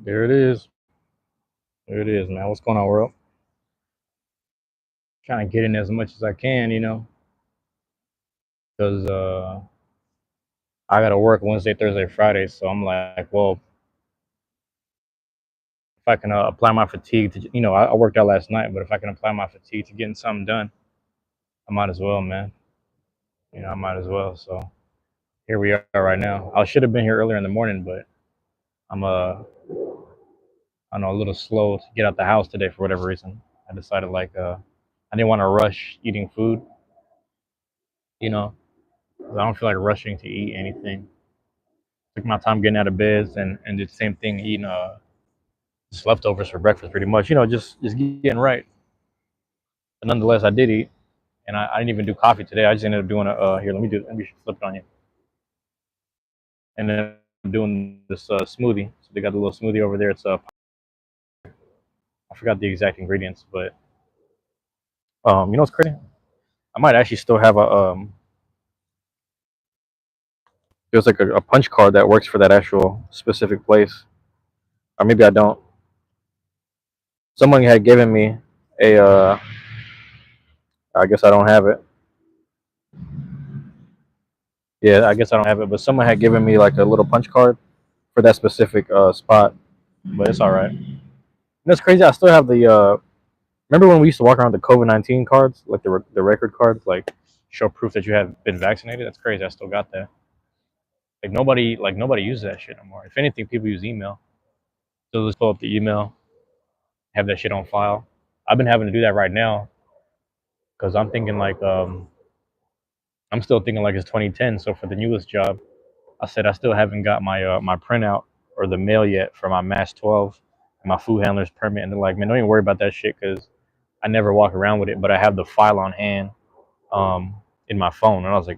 There it is. There it is, man. What's going on, world? Trying to get in as much as I can, because I gotta work Wednesday, Thursday, Friday. So I'm like, well, if I can apply my fatigue to, I worked out last night, but if I can apply my fatigue to getting something done, I might as well, man. I might as well. So here we are right now. I should have been here earlier in the morning, but I'm I know, a little slow to get out the house today for whatever reason. I decided I didn't want to rush eating food, you know. 'Cause I don't feel like rushing to eat anything. Took my time getting out of bed and did the same thing, eating just leftovers for breakfast, pretty much. Just getting right. But nonetheless, I did eat, and I didn't even do coffee today. I just ended up doing a here. Let me flip it on you, and then I'm doing this smoothie. So they got the little smoothie over there. It's I forgot the exact ingredients, but what's crazy? I might actually still have a there's like a punch card that works for that actual specific place, or maybe I don't. Someone had given me a I guess I don't have it. Yeah, I guess I don't have it, but someone had given me like a little punch card for that specific spot, but it's all right. That's crazy. I still have the. Remember when we used to walk around with the COVID-19 cards, like the record cards, like show proof that you have been vaccinated? That's crazy. I still got that. Like nobody uses that shit anymore. If anything, people use email. So let's pull up the email, have that shit on file. I've been having to do that right now because I'm still thinking like it's 2010. So for the newest job, I said I still haven't got my printout or the mail yet for my Mass 12 and my food handler's permit. And they're like, man, don't even worry about that shit because I never walk around with it, but I have the file on hand in my phone. And I was like,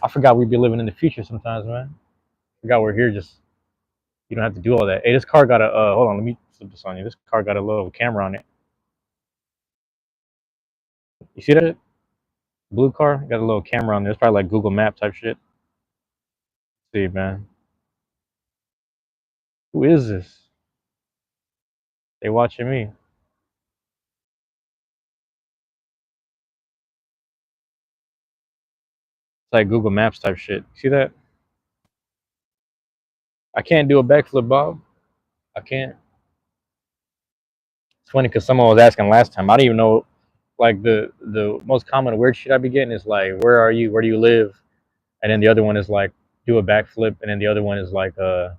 I forgot we'd be living in the future sometimes, man. I forgot we're here. Just you don't have to do all that. Hey, this car got a hold on, let me flip this on you. This car got a little camera on it. You see that? Blue car got a little camera on there. It's probably like Google Map type shit. See, man, who is this? They watching me. It's like Google Maps type shit. See that? I can't do a backflip, Bob. I can't. It's funny because someone was asking last time. I don't even know. Like the most common weird shit I be getting is like, "Where are you? Where do you live?" And then the other one is like, "Do a backflip." And then the other one is like, "Do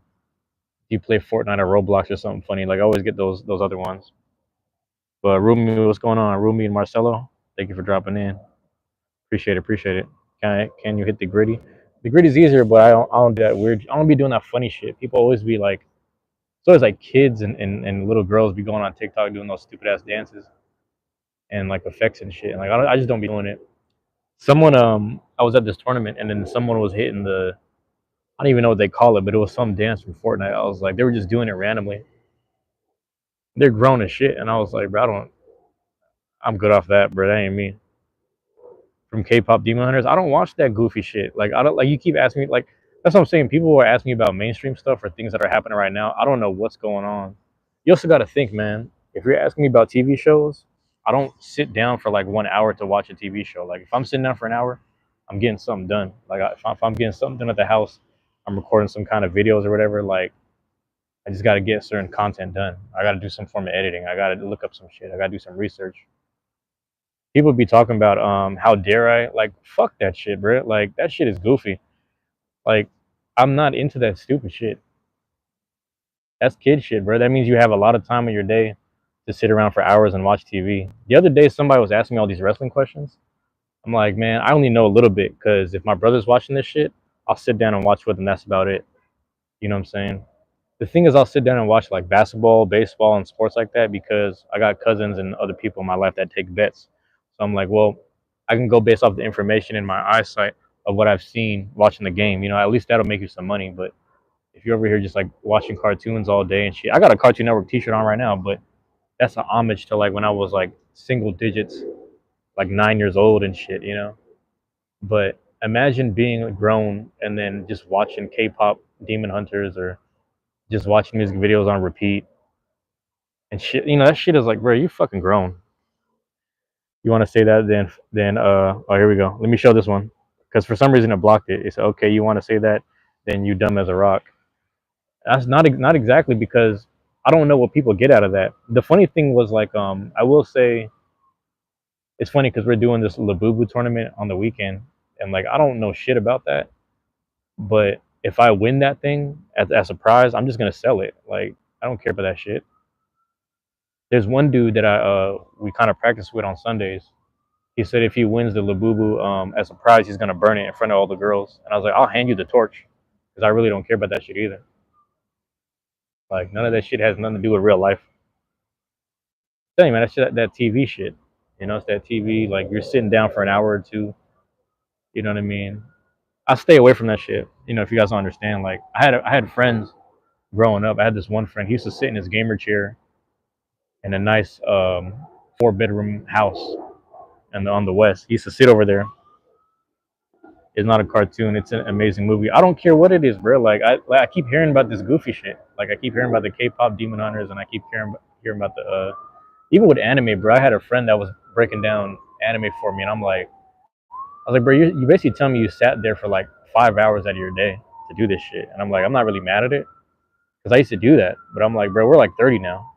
you play Fortnite or Roblox or something funny?" Like I always get those other ones. But Rumi, what's going on? Rumi and Marcelo, thank you for dropping in. Appreciate it. Appreciate it. Can you hit the gritty? The gritty's easier, but I don't do that weird. I don't be doing that funny shit. People always be like, it's always like kids and little girls be going on TikTok doing those stupid ass dances and like effects and shit. And like I just don't be doing it. Someone I was at this tournament and then someone was hitting I don't even know what they call it, but it was some dance from Fortnite. I was like, they were just doing it randomly. They're grown as shit, and I was like, bro, I'm good off that, bro. That ain't me. From K-pop Demon Hunters, I don't watch that goofy shit. Like I don't like you keep asking me like that's what I'm saying. People are asking me about mainstream stuff or things that are happening right now. I don't know what's going on. You also got to think, man. If you're asking me about TV shows, I don't sit down for like 1 hour to watch a TV show. Like if I'm sitting down for an hour, I'm getting something done. Like if I'm getting something done at the house, I'm recording some kind of videos or whatever. Like I just got to get certain content done. I got to do some form of editing. I got to look up some shit. I got to do some research. People be talking about how dare I, like fuck that shit, bro. Like that shit is goofy. Like I'm not into that stupid shit. That's kid shit, bro. That means you have a lot of time in your day to sit around for hours and watch TV. The other day somebody was asking me all these wrestling questions. I'm like, man, I only know a little bit because if my brother's watching this shit, I'll sit down and watch with him. That's about it. You know what I'm saying? The thing is, I'll sit down and watch like basketball, baseball, and sports like that because I got cousins and other people in my life that take bets. So I'm like, well, I can go based off the information in my eyesight of what I've seen watching the game. At least that'll make you some money. But if you're over here just like watching cartoons all day and shit, I got a Cartoon Network T-shirt on right now, but that's an homage to like when I was like single digits, like 9 years old and shit. But imagine being grown and then just watching K-pop Demon Hunters or just watching music videos on repeat and shit. You know, that shit is like, bro, you fucking grown. You want to say that? Then oh, here we go. Let me show this one because for some reason it blocked it. It said, okay, you want to say that? Then you dumb as a rock. That's not exactly because I don't know what people get out of that. The funny thing was like, I will say it's funny because we're doing this Labubu tournament on the weekend, and like I don't know shit about that, but if I win that thing as a prize, I'm just gonna sell it. Like I don't care about that shit. There's one dude that I we kind of practice with on Sundays. He said if he wins the Labubu as a prize, he's gonna burn it in front of all the girls. And I was like, I'll hand you the torch because I really don't care about that shit either. Like none of that shit has nothing to do with real life. I'm telling you, man, that's shit, that TV shit. You know, it's that TV. Like you're sitting down for an hour or two. You know what I mean? I stay away from that shit. You know, if you guys don't understand, like I had friends growing up. I had this one friend. He used to sit in his gamer chair in a nice 4 bedroom house and on the west. He used to sit over there. It's not a cartoon. It's an amazing movie. I don't care what it is, bro. Like I keep hearing about this goofy shit. Like I keep hearing about the K-pop Demon Hunters, and I keep hearing about the even with anime, bro. I had a friend that was breaking down anime for me, and I was like, bro, you basically tell me you sat there for like 5 hours out of your day to do this shit, and I'm like, I'm not really mad at it because I used to do that, but I'm like, bro, we're like 30 now.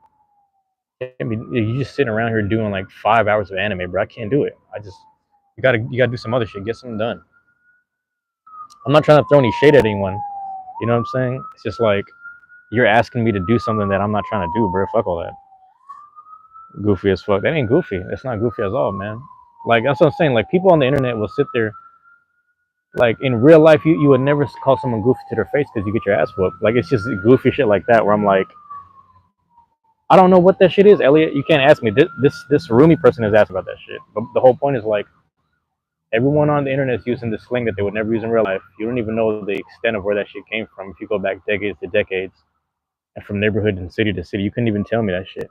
I mean, you just sitting around here doing like 5 hours of anime, bro. I can't do it. You gotta do some other shit. Get something done. I'm not trying to throw any shade at anyone. You know what I'm saying? It's just like you're asking me to do something that I'm not trying to do, bro. Fuck all that. Goofy as fuck. That ain't goofy. That's not goofy at all, man. Like that's what I'm saying. Like people on the internet will sit there. Like in real life, you would never call someone goofy to their face because you get your ass whooped. Like it's just goofy shit like that where I'm like, I don't know what that shit is, Elliot. You can't ask me. This Rumi person has asked about that shit. But the whole point is like everyone on the internet is using this slang that they would never use in real life. You don't even know the extent of where that shit came from. If you go back decades to decades and from neighborhood and city to city, you couldn't even tell me that shit.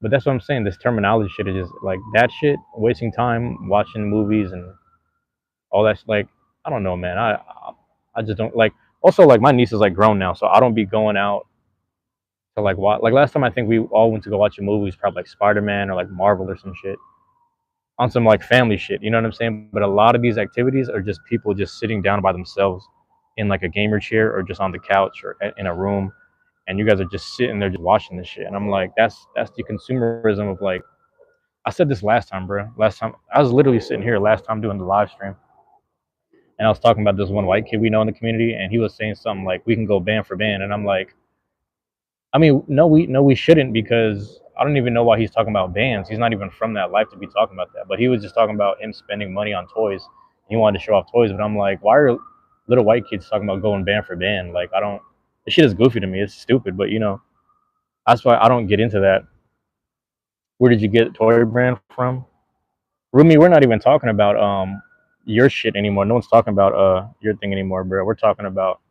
But that's what I'm saying. This terminology shit is just like that shit, wasting time watching movies and all that. Like I don't know, man. I just don't like. Also, like my niece is like grown now, so I don't be going out to like watch. Like last time, I think we all went to go watch a movie. It was probably like Spider Man or like Marvel or some shit on some like family shit. You know what I'm saying? But a lot of these activities are just people just sitting down by themselves in like a gamer chair or just on the couch or in a room, and you guys are just sitting there just watching this shit. And I'm like, that's the consumerism of like. I said this last time, bro. Last time I was literally sitting here last time doing the live stream, and I was talking about this one white kid we know in the community, and he was saying something like, "We can go band for band," and I'm like, I mean, no, we shouldn't because I don't even know why he's talking about bands. He's not even from that life to be talking about that. But he was just talking about him spending money on toys. He wanted to show off toys, but I'm like, why are little white kids talking about going band for band? Like, I don't. This shit is goofy to me. It's stupid, but you know, that's why I don't get into that. Where did you get toy brand from? Rumi, we're not even talking about your shit anymore. No one's talking about your thing anymore, bro. We're talking about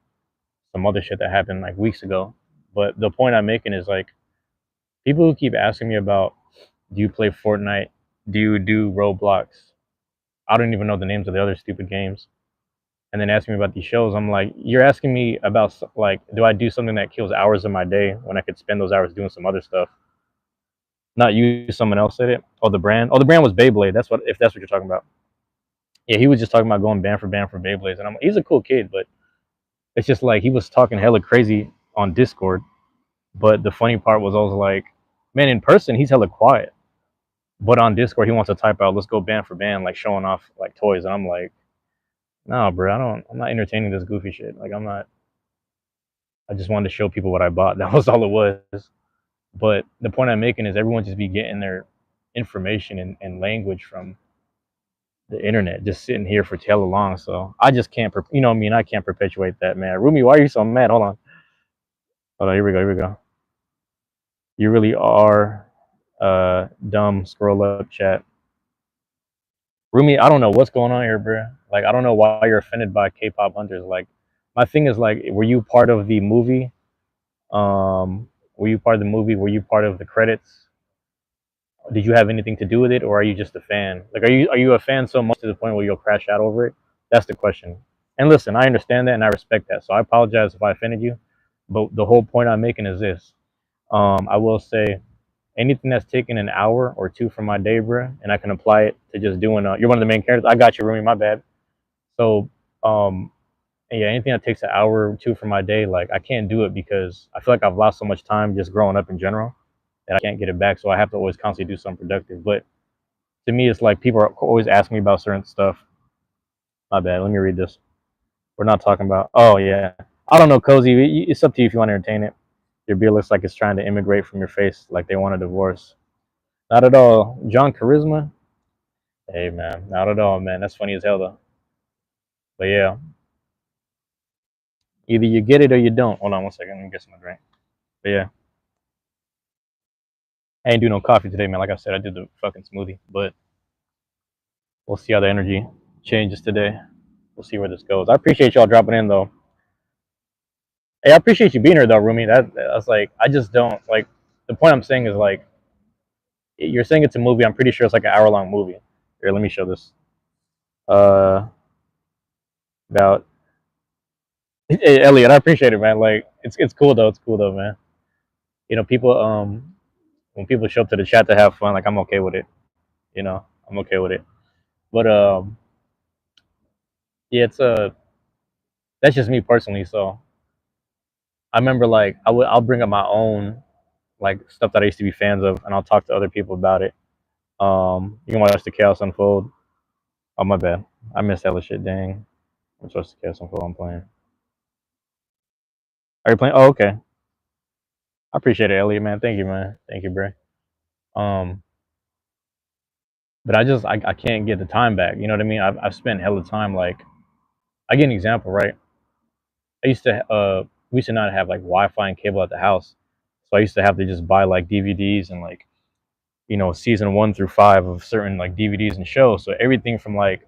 some other shit that happened like weeks ago. But the point I'm making is like people who keep asking me about, do you play Fortnite? Do you do Roblox? I don't even know the names of the other stupid games. And then asking me about these shows, I'm like, you're asking me about like, do I do something that kills hours of my day when I could spend those hours doing some other stuff? Not use someone else at it. Oh, the brand. Oh, the brand was Beyblade. That's what if that's what you're talking about. Yeah, he was just talking about going band for Beyblades, and he's a cool kid, but it's just like he was talking hella crazy on Discord. But the funny part was I was like, man, in person he's hella quiet. But on Discord, he wants to type out, "Let's go band for band," like showing off like toys, and I'm like, "No, bro, I'm not entertaining this goofy shit. Like, I'm not. I just wanted to show people what I bought. That was all it was." But the point I'm making is everyone just be getting their information and language from the internet, just sitting here for tail long. So I just can't, you know what I mean? I can't perpetuate that, man. Rumi, why are you so mad? Hold on. Here we go. Here we go. You really are dumb. Scroll up, chat. Rumi, I don't know what's going on here, bro. Like, I don't know why you're offended by K-pop hunters. Like, my thing is like, were you part of the movie? Were you part of the movie? Were you part of the credits? Did you have anything to do with it, or are you just a fan? Like, are you a fan so much to the point where you'll crash out over it? That's the question. And listen, I understand that and I respect that. So I apologize if I offended you. But the whole point I'm making is this. I will say anything that's taken an hour or two from my day, bro, and I can apply it to just doing. You're one of the main characters. I got you, Rumi. My bad. So, yeah, anything that takes an hour or two from my day, like I can't do it because I feel like I've lost so much time just growing up in general that I can't get it back. So I have to always constantly do something productive. But to me, it's like people are always asking me about certain stuff. My bad. Let me read this. We're not talking about. Oh yeah, I don't know, Cozy. It's up to you if you want to entertain it. Your beard looks like it's trying to immigrate from your face, like they want a divorce. Not at all. John Charisma. Hey man, not at all, man. That's funny as hell though. But yeah, either you get it or you don't. Hold on one second. Let me get some drink. But yeah, I ain't do no coffee today, man. Like I said, I did the fucking smoothie. But we'll see how the energy changes today. We'll see where this goes. I appreciate y'all dropping in though. Hey, I appreciate you being here though, Rumi. That's like I just don't like. The point I'm saying is like you're saying it's a movie. I'm pretty sure it's like an hour long movie. Here, let me show this. Uh, about hey, Elliot. I appreciate it, man. Like it's cool though. It's cool though, man. You know, people when people show up to the chat to have fun, like I'm okay with it. You know, I'm okay with it. But yeah, it's that's just me personally. So I remember like I'll bring up my own like stuff that I used to be fans of, and I'll talk to other people about it. You can watch the chaos unfold. Oh my bad, I missed hella shit. Dang, I'm supposed to chaos unfold. I'm playing. Are you playing? Oh, okay. I appreciate it, Elliot, man. Thank you, man. Thank you, bro. Um, but I can't get the time back. You know what I mean? I've spent hella time. Like I get an example, right? I used to we used to not have like Wi-Fi and cable at the house, so I used to have to just buy like DVDs and like season 1 through 5 of certain like DVDs and shows. So everything from like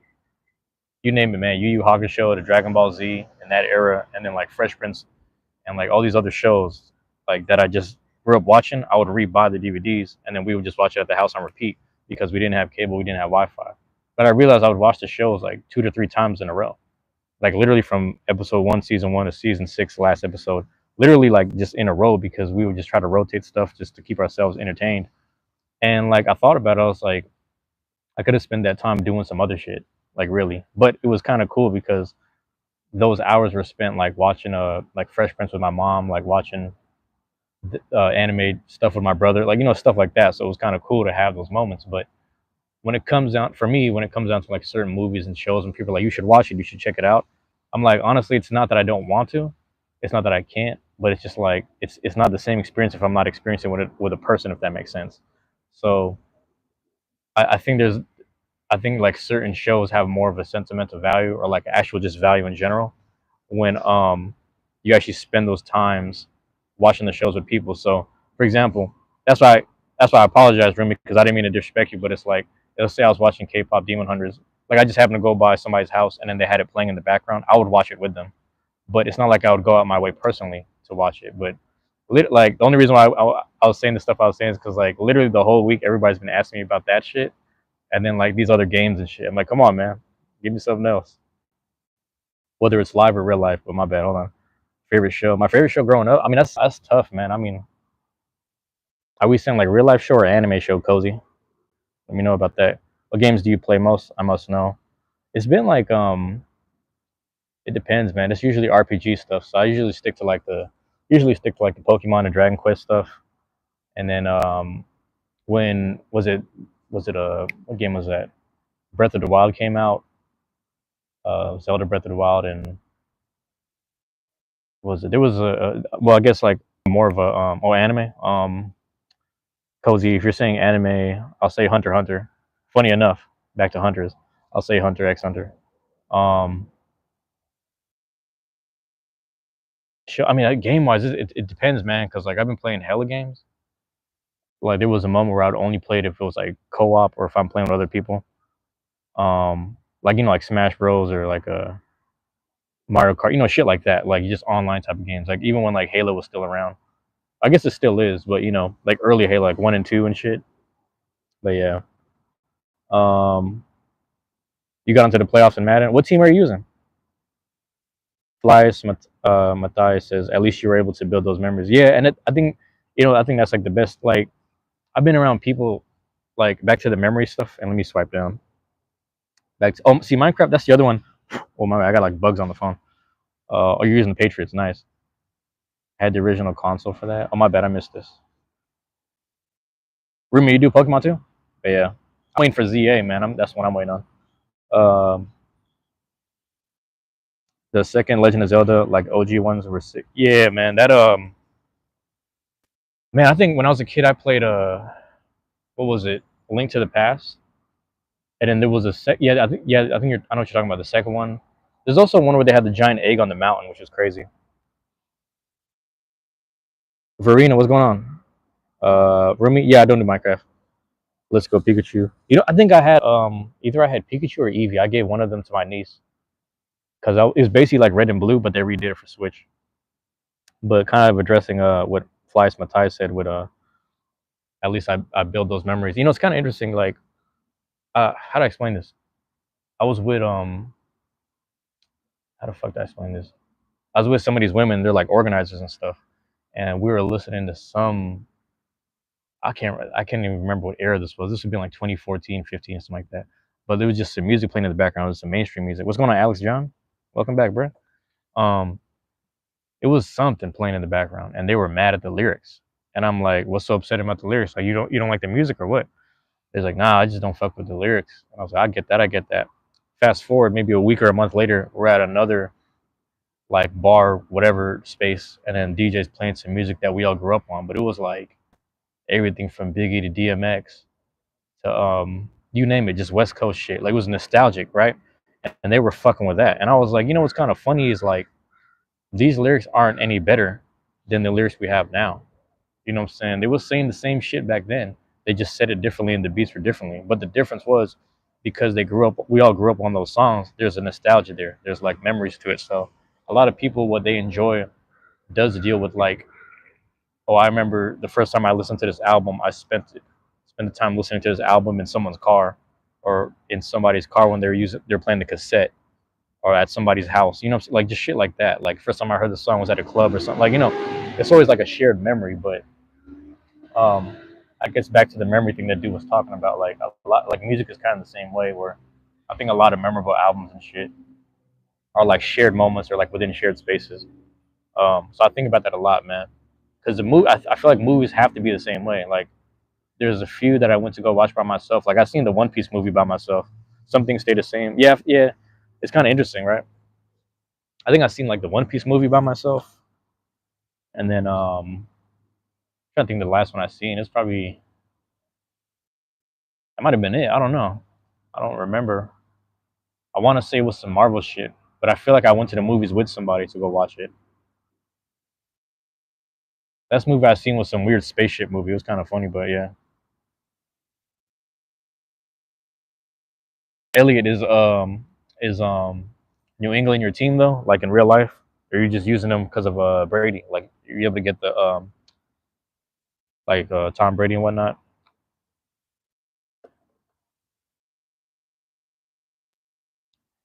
you name it, man, Yu Yu Hakusho to Dragon Ball Z in that era, and then like Fresh Prince and like all these other shows like that I just grew up watching. I would re-buy the DVDs and then we would just watch it at the house on repeat because we didn't have cable, we didn't have Wi-Fi. But I realized I would watch the shows like 2 to 3 times in a row, like literally from episode 1, season 1 to season 6, last episode, literally like just in a row because we would just try to rotate stuff just to keep ourselves entertained. And like I thought about it, I was like, I could have spent that time doing some other shit, like really. But it was kind of cool because those hours were spent like watching like Fresh Prince with my mom, like watching anime stuff with my brother, like stuff like that. So it was kind of cool to have those moments. But when it comes down for me, when it comes down to like certain movies and shows, and people are like you should watch it, you should check it out. I'm like honestly, it's not that I don't want to, it's not that I can't, but it's just like it's not the same experience if I'm not experiencing with a person, if that makes sense. So I think I think like certain shows have more of a sentimental value or like actual just value in general when you actually spend those times watching the shows with people. So for example, that's why that's why I apologize, Remy, because I didn't mean to disrespect you, but it's like let's say I was watching K-pop Demon Hunters, like I just happened to go by somebody's house and then they had it playing in the background. I would watch it with them, but it's not like I would go out my way personally to watch it. But like the only reason why I was saying the stuff I was saying is because like literally the whole week everybody's been asking me about that shit and then like these other games and shit. I'm like, come on, man, give me something else. Whether it's live or real life. But my bad. Hold on. Favorite show. My favorite show growing up. I mean, that's tough, man. I mean, are we saying like real life show or anime show, Cozy? Let me know about that. What games do you play most? I must know. It's been like it depends, man. It's usually RPG stuff. So I usually stick to like the Pokemon and Dragon Quest stuff. And then when was it what game was that? Breath of the Wild came out. Zelda Breath of the Wild, and was it there was well, I guess like more of a anime. Cozy, if you're saying anime, I'll say Hunter x Hunter. Funny enough, back to Hunters, I'll say Hunter x Hunter. Um, I mean, game wise, it depends, man. Because like I've been playing hella games. Like there was a moment where I'd only play it if it was like co-op or if I'm playing with other people. Like like Smash Bros or like a Mario Kart, shit like that. Like just online type of games. Like even when like Halo was still around. I guess it still is, but like early Halo, like 1 and 2 and shit. But yeah. Um, you got into the playoffs in Madden. What team are you using? Matthias says, at least you were able to build those memories. Yeah, and I think, I think that's like the best. Like, I've been around people, like, back to the memory stuff. And let me swipe down. Back to, oh, see, Minecraft, that's the other one. Oh my, I got like bugs on the phone. Oh, you're using the Patriots. Nice. I had the original console for that. Oh, my bad. I missed this. Rumi, you do Pokemon too? But yeah. I'm waiting for ZA, man. That's what I'm waiting on. Um, the second Legend of Zelda, like OG ones were sick. Yeah, man. Man, I think when I was a kid, I played what was it? Link to the Past. And then there was I think I know what you're talking about. The second one. There's also one where they had the giant egg on the mountain, which was crazy. Verena, what's going on? Rumi, yeah, I don't do Minecraft. Let's go Pikachu. I think I had either I had Pikachu or Eevee. I gave one of them to my niece because it was basically like Red and Blue, but they redid it for Switch. But kind of addressing what Flies Matthias said with at least I build those memories. It's kind of interesting. Like, how do I explain this? I was with how the fuck do I explain this? I was with some of these women. They're like organizers and stuff, and we were listening to some. I can't even remember what era this was. This would be like 2014, 15, something like that. But there was just some music playing in the background. It was some mainstream music. What's going on, Alex John? Welcome back, bro. Um, it was something playing in the background, and they were mad at the lyrics. And I'm like, "What's so upsetting about the lyrics? Like, you don't like the music or what?" They're like, "Nah, I just don't fuck with the lyrics." And I was like, "I get that, I get that." Fast forward, maybe a week or a month later, we're at another like bar, whatever space, and then DJ's playing some music that we all grew up on. But it was like everything from Biggie to DMX to you name it, just West Coast shit. Like, it was nostalgic, right? And they were fucking with that. And I was like, what's kind of funny is like these lyrics aren't any better than the lyrics we have now. You know what I'm saying? They were saying the same shit back then. They just said it differently and the beats were differently. But the difference was because we all grew up on those songs, there's a nostalgia there. There's like memories to it. So a lot of people, what they enjoy does deal with like, oh, I remember the first time I listened to this album, I spent the time listening to this album in someone's car or in somebody's car when they're playing the cassette or at somebody's house, like just shit like that. Like first time I heard the song was at a club or something. Like, it's always like a shared memory. But um, I guess back to the memory thing that dude was talking about. Like a lot, like music is kind of the same way. Where I think a lot of memorable albums and shit are like shared moments or like within shared spaces. So I think about that a lot, man. Because I feel like movies have to be the same way. Like there's a few that I went to go watch by myself. Like I've seen the One Piece movie by myself. Some things stay the same. Yeah, yeah. It's kind of interesting, right? I think I've seen like the One Piece movie by myself, and then I'm trying to think the last one I seen. It's probably that might have been it. I don't know. I don't remember. I want to say it was some Marvel shit, but I feel like I went to the movies with somebody to go watch it. Last movie I seen was some weird spaceship movie. It was kind of funny, but yeah. Elliot is New England your team though, like in real life, or are you just using them because of Brady? Like you're able to get the like Tom Brady and whatnot.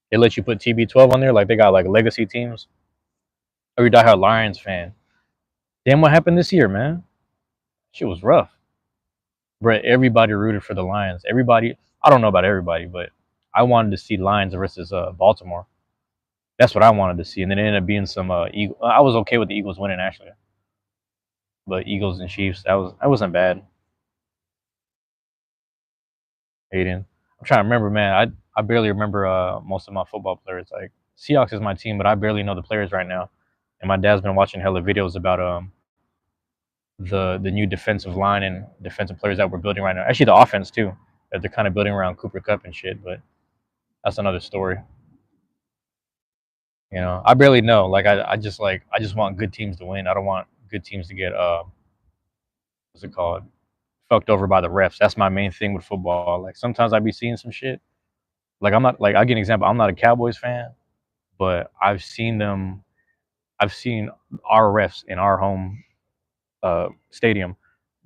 They let you put TB12 on there, like they got like legacy teams. Or you diehard Lions fan. Damn, what happened this year, man? Shit was rough. Bro, everybody rooted for the Lions. Everybody, I don't know about everybody, but I wanted to see Lions versus Baltimore. That's what I wanted to see, and then it ended up being some Eagle. I was okay with the Eagles winning actually, but Eagles and Chiefs, that wasn't bad. Hayden, I'm trying to remember, man. I barely remember most of my football players. Like Seahawks is my team, but I barely know the players right now. And my dad's been watching hella videos about the new defensive line and defensive players that we're building right now. Actually, the offense too, that they're kind of building around Cooper Cup and shit. But that's another story. I barely know. Like I just want good teams to win. I don't want good teams to get what's it called, fucked over by the refs. That's my main thing with football. Like sometimes I be seeing some shit. Like I'm not like I give an example. I'm not a Cowboys fan, but I've seen them. I've seen our refs in our home stadium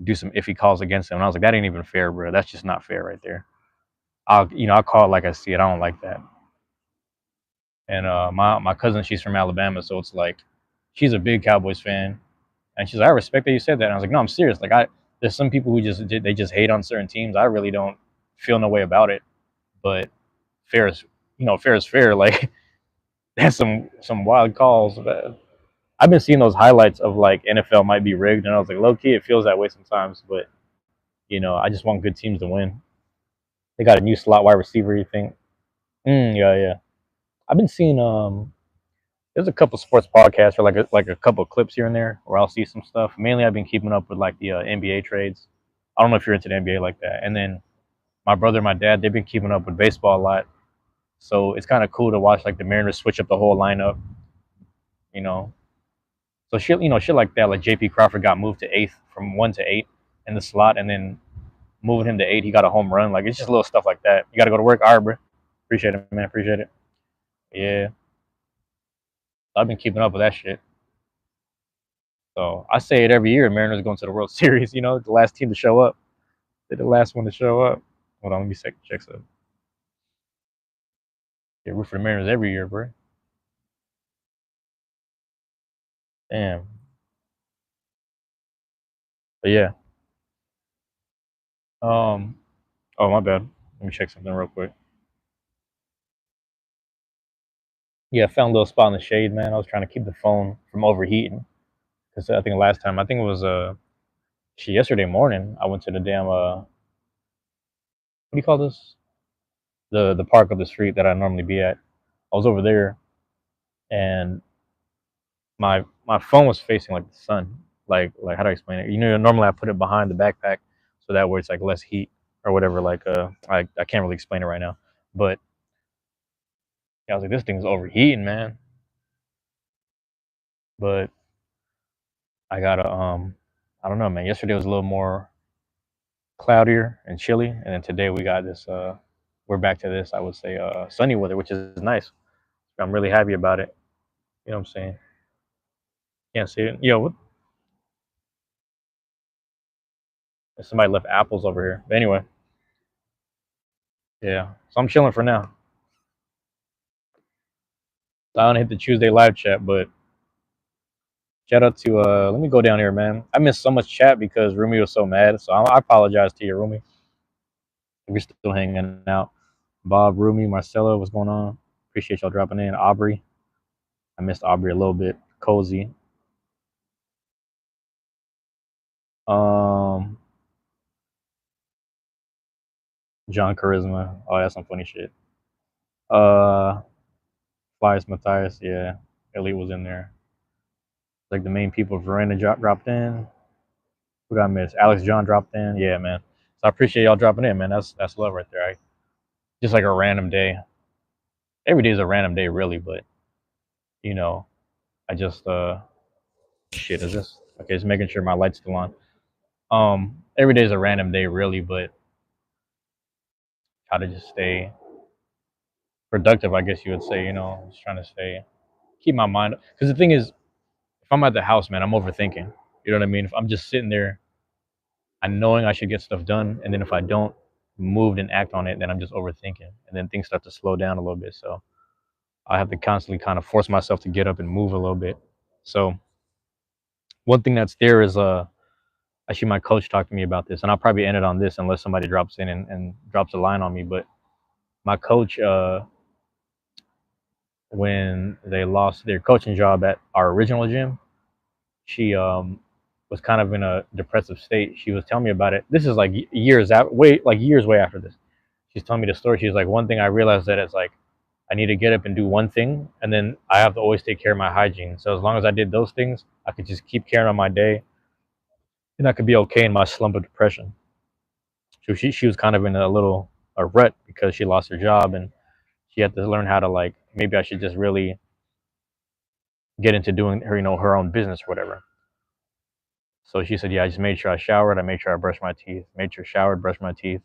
do some iffy calls against them. And I was like, that ain't even fair, bro. That's just not fair right there. I'll call it like I see it. I don't like that. And my cousin, she's from Alabama, so it's like she's a big Cowboys fan, and she's like, I respect that you said that. And I was like, no, I'm serious. Like there's some people who just they just hate on certain teams. I really don't feel no way about it, but fair is fair is fair. Like that's some wild calls. I've been seeing those highlights of like NFL might be rigged, and I was like, low key, it feels that way sometimes. But I just want good teams to win. They got a new slot wide receiver. You think? Yeah, yeah. I've been seeing there's a couple sports podcasts or like a couple clips here and there where I'll see some stuff. Mainly, I've been keeping up with like the NBA trades. I don't know if you're into the NBA like that. And then my brother and my dad, they've been keeping up with baseball a lot. So it's kind of cool to watch like the Mariners switch up the whole lineup. You know, so shit like that. Like JP Crawford got moved to eighth from 1 to 8 in the slot, and then moving him to 8, he got a home run. Like it's just little stuff like that. You got to go to work, all right, bro. Appreciate it, man. Appreciate it. Yeah, I've been keeping up with that shit. So I say it every year. Mariners going to the World Series. The last team to show up. They're the last one to show up. Hold on, let me check some. Yeah, root for the Mariners every year, bro. Damn. But yeah. Um. Oh, my bad. Let me check something real quick. Yeah, I found a little spot in the shade, man. I was trying to keep the phone from overheating because I think last time, I think it was yesterday morning. I went to the damn what do you call this? The park up the street that I normally be at. I was over there, and my phone was facing like the sun. Like how do I explain it? Normally I put it behind the backpack so that way it's like less heat or whatever. Like I can't really explain it right now, but yeah, I was like, this thing's overheating, man. But I gotta I don't know, man. Yesterday was a little more cloudier and chilly, and then today we got this we're back to this, I would say, sunny weather, which is nice. I'm really happy about it. You know what I'm saying? Can't see it. Yo, what? Somebody left apples over here. But anyway, yeah. So I'm chilling for now. I don't hit the Tuesday live chat, but shout out to let me go down here, man. I missed so much chat because Rumi was so mad. So I apologize to you, Rumi. We're still hanging out. Bob, Rumi, Marcelo, what's going on? Appreciate y'all dropping in. Aubrey. I missed Aubrey a little bit. Cozy. Um John Charisma. Oh, that's some funny shit. Uh Flyers Matthias, yeah. Elite was in there. Like the main people, Verena dropped in. We got Miss Alex John dropped in. Yeah, man. So I appreciate y'all dropping in, man. That's love right there. Just like a random day. Every day is a random day, really, but you know, I just shit is this? Okay, just making sure my light's still on. Every day is a random day, really, but how to just stay productive, I guess you would say. Just trying to keep my mind. Because the thing is, if I'm at the house, man, I'm overthinking. You know what I mean? If I'm just sitting there, I'm knowing I should get stuff done, and then if I don't move and act on it, then I'm just overthinking, and then things start to slow down a little bit. So I have to constantly kind of force myself to get up and move a little bit. So one thing that's there is actually my coach talked to me about this, and I'll probably end it on this unless somebody drops in and drops a line on me. But my coach, when they lost their coaching job at our original gym, she was kind of in a depressive state. She was telling me about it. This is like years out, years way after this. She's telling me the story. She's like, one thing I realized that it's like I need to get up and do one thing, and then I have to always take care of my hygiene. So as long as I did those things, I could just keep carrying on my day, and I could be okay in my slump of depression. So she was kind of in a rut because she lost her job, and she had to learn how to, like, maybe I should just really get into doing her own business or whatever. So she said, yeah, I just made sure I showered, I made sure I brushed my teeth, made sure I showered, brushed my teeth,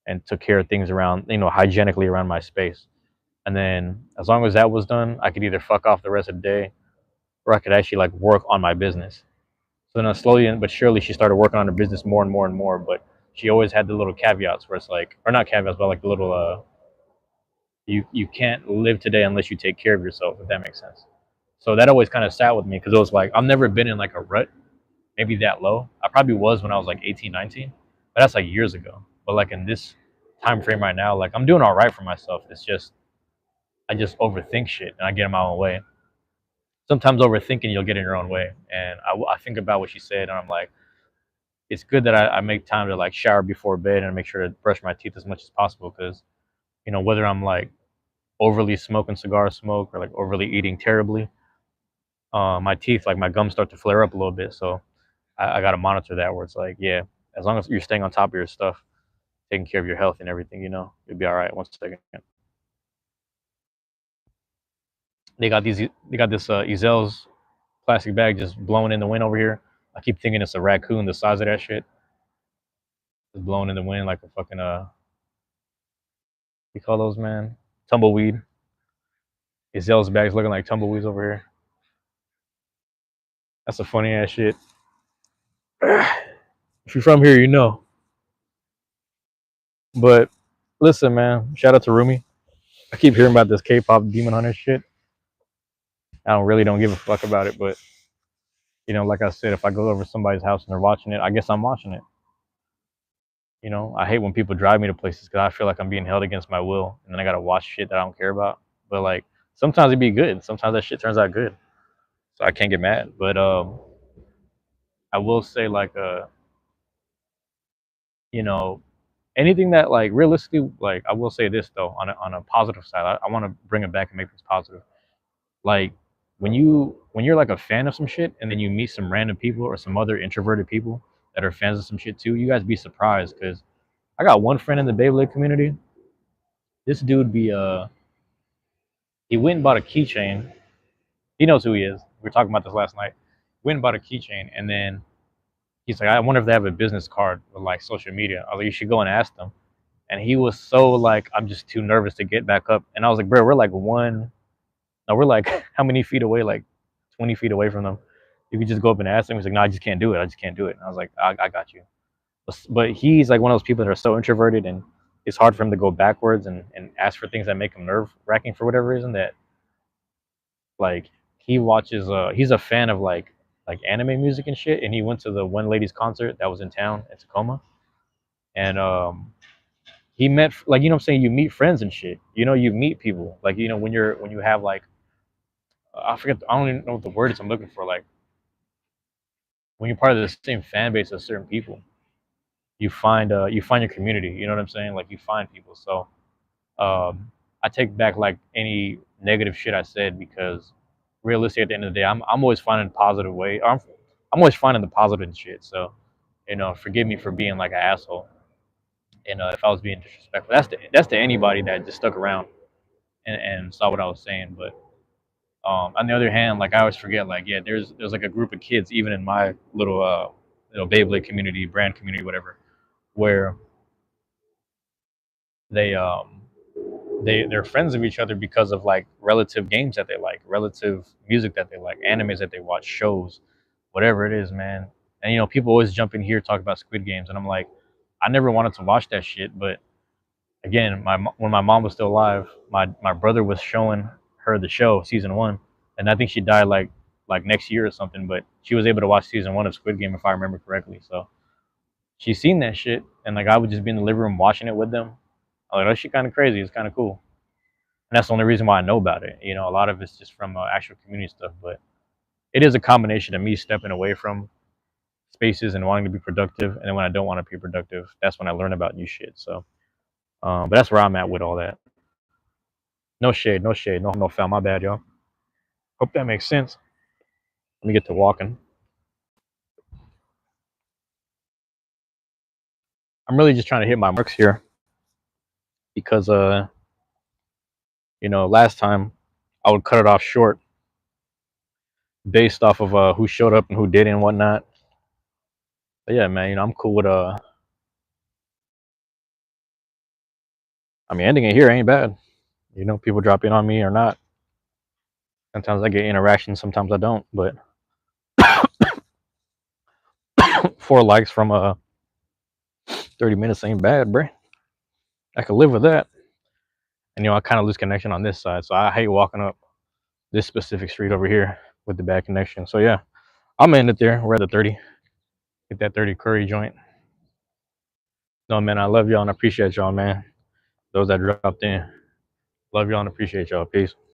and took care of things around, hygienically around my space. And then as long as that was done, I could either fuck off the rest of the day or I could actually like work on my business. So then slowly but surely she started working on her business more and more and more. But she always had the little caveats where it's like, or not caveats, but like the little You can't live today unless you take care of yourself, if that makes sense. So that always kind of sat with me because it was like I've never been in like a rut, maybe that low. I probably was when I was like 18, 19, but that's like years ago. But like in this time frame right now, like I'm doing all right for myself. It's just I just overthink shit and I get in my own way. Sometimes overthinking, you'll get in your own way. And I think about what she said, and I'm like, it's good that I make time to like shower before bed and make sure to brush my teeth as much as possible because whether I'm like overly smoking cigar smoke or like overly eating terribly, my teeth, like my gums, start to flare up a little bit. So I got to monitor that. Where it's like, yeah, as long as you're staying on top of your stuff, taking care of your health and everything, you'll be all right. One second, they got this Ezel's plastic bag just blowing in the wind over here. I keep thinking it's a raccoon the size of that shit. Just blowing in the wind like a fucking you call those, man? Tumbleweed. Ezel's bag's looking like tumbleweeds over here. That's a funny ass shit. If you're from here, you know. But listen, man, shout out to Rumi. I keep hearing about this K-pop Demon Hunter shit. I don't give a fuck about it, but like I said, if I go over to somebody's house and they're watching it, I guess I'm watching it. I hate when people drive me to places because I feel like I'm being held against my will, and then I gotta watch shit that I don't care about. But like sometimes it be good. Sometimes that shit turns out good, so I can't get mad. But I will say like you know, anything that like realistically, like I will say this though, on a positive side, I want to bring it back and make this positive. Like when you're like a fan of some shit and then you meet some random people or some other introverted people that are fans of some shit too, you guys be surprised because I got one friend in the Beyblade community. This dude be he went and bought a keychain. He knows who he is. We were talking about this last night. Went and bought a keychain and then he's like, I wonder if they have a business card with like social media. I was like, you should go and ask them. And he was so like, I'm just too nervous to get back up. And I was like, bro, we're like no, we're like how many feet away? Like 20 feet away from them. You could just go up and ask him. He's like, no, I just can't do it. I just can't do it. And I was like, I got you. But he's like one of those people that are so introverted and it's hard for him to go backwards and ask for things that make him nerve wracking for whatever reason that like he watches he's a fan of like anime music and shit, and he went to the one lady's concert that was in town in Tacoma. And he met, like, what I'm saying, you meet friends and shit, you meet people like, when you have like I forget, I don't even know what the word is I'm looking for, like when you're part of the same fan base as certain people, you find your community, you know what I'm saying, like you find people. So I take back like any negative shit I said because realistically at the end of the day I'm always finding positive way, I'm always finding the positive in shit. So forgive me for being like an asshole, and if I was being disrespectful, that's to anybody that just stuck around and saw what I was saying. But on the other hand, like I always forget, like yeah, there's like a group of kids even in my little Beyblade community, brand community, whatever, where they they're friends of each other because of like relative games that they like, relative music that they like, animes that they watch, shows, whatever it is, man. And people always jump in here talk about Squid Games, and I'm like, I never wanted to watch that shit, but again, when my mom was still alive, my brother was showing her the show season one, and I think she died like next year or something, but she was able to watch season one of Squid Game if I remember correctly. So she's seen that shit, and like I would just be in the living room watching it with them. I'm like, that shit kind of crazy. It's kind of cool. And that's the only reason why I know about it. A lot of it's just from actual community stuff, but it is a combination of me stepping away from spaces and wanting to be productive, and then when I don't want to be productive, that's when I learn about new shit. So, but that's where I'm at with all that. No shade, no shade, no foul. My bad, y'all. Hope that makes sense. Let me get to walking. I'm really just trying to hit my marks here because last time I would cut it off short based off of who showed up and who did and whatnot. But yeah, man, I'm cool with I mean, ending it here ain't bad. People drop in on me or not. Sometimes I get interaction, sometimes I don't. But 4 likes from 30 minutes ain't bad, bruh. I could live with that. And I kind of lose connection on this side, so I hate walking up this specific street over here with the bad connection. So yeah, I'm end it there. We're at the 30. Get that 30 curry joint. No man, I love y'all and appreciate y'all, man. Those that dropped in, love y'all and appreciate y'all. Peace.